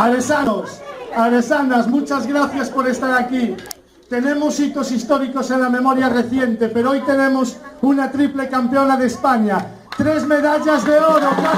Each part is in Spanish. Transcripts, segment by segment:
Aresanos, aresanas, muchas gracias por estar aquí. Tenemos hitos históricos en la memoria reciente, pero hoy tenemos una triple campeona de España. 3 medallas de oro, 4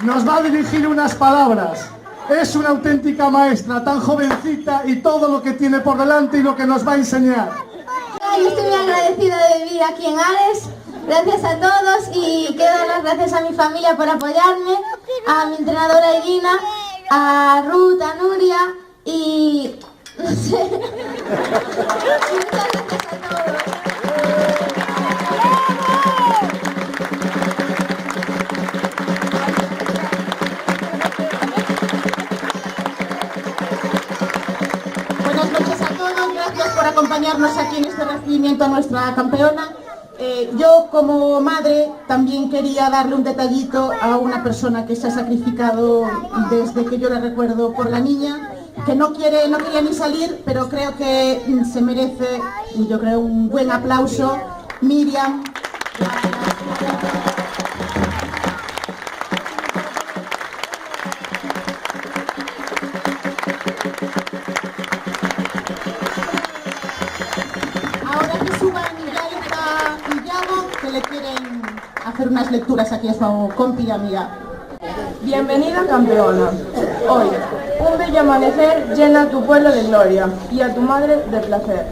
nos va a dirigir unas palabras. Es una auténtica maestra, tan jovencita, y todo lo que tiene por delante y lo que nos va a enseñar. Yo estoy muy agradecida de vivir aquí en Ares. Gracias a todos y quiero dar las gracias a mi familia por apoyarme, a mi entrenadora Irina, a Ruth, a Nuria y no sé. Y muchas gracias a todos. Buenas noches a todos, gracias por acompañarnos aquí en este recibimiento a nuestra campeona. Yo como madre también quería darle un detallito a una persona que se ha sacrificado desde que yo la recuerdo por la niña, que no quería ni salir, pero creo que se merece, yo creo, un buen aplauso. Miriam. Ahora que suban Yaita y Yago, que le quieren hacer unas lecturas aquí a su compi y amiga. Bienvenida campeona. Hoy, un bello amanecer llena tu pueblo de gloria y a tu madre de placer.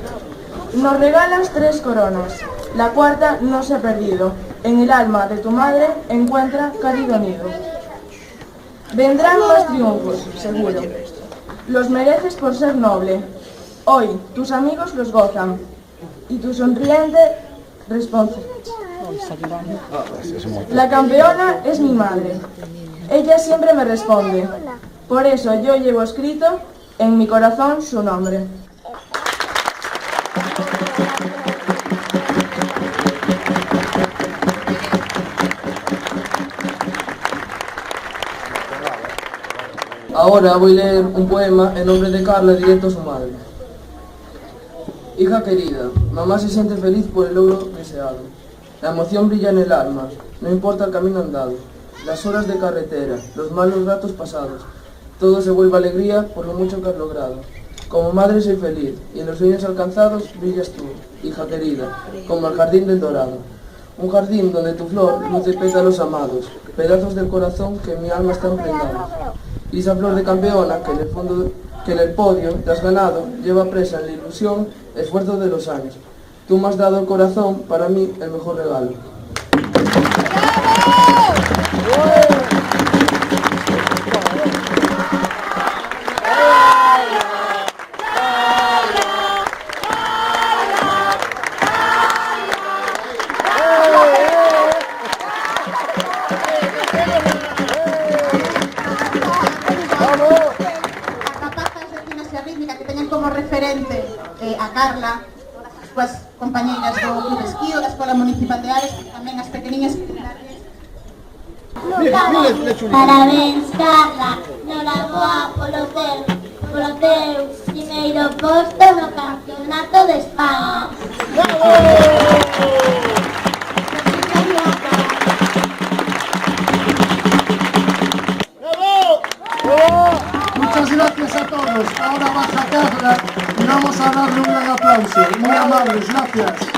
Nos regalas 3 coronas, la cuarta no se ha perdido. En el alma de tu madre encuentra cálido nido. Vendrán más triunfos, seguro. Los mereces por ser noble. Hoy tus amigos los gozan y tu sonriente responde. La campeona es mi madre. Ella siempre me responde. Por eso yo llevo escrito en mi corazón su nombre. Ahora voy a leer un poema en nombre de Carla directo a su madre. Hija querida, mamá se siente feliz por el logro deseado. La emoción brilla en el alma, no importa el camino andado, las horas de carretera, los malos ratos pasados. Todo se vuelve alegría por lo mucho que has logrado. Como madre soy feliz, y en los sueños alcanzados brillas tú, hija querida, como el jardín del Dorado. Un jardín donde tu flor luce pétalos amados, pedazos del corazón que en mi alma están prendados. Y esa flor de campeona que en el podio te has ganado, lleva presa en la ilusión, esfuerzo de los años. Tú me has dado el corazón, para mí el mejor regalo. Que teñen como referente a Carla, as súas compañeiras do Club Esquí, da Escola Municipal de Ares, tamén as pequeniñas. Parabéns, Carla, noraboa polo teu primeiro posto no Campeonato de España. Muchas gracias a todos. Ahora baja Carla y vamos a darle un gran aplauso. Muy amables, gracias.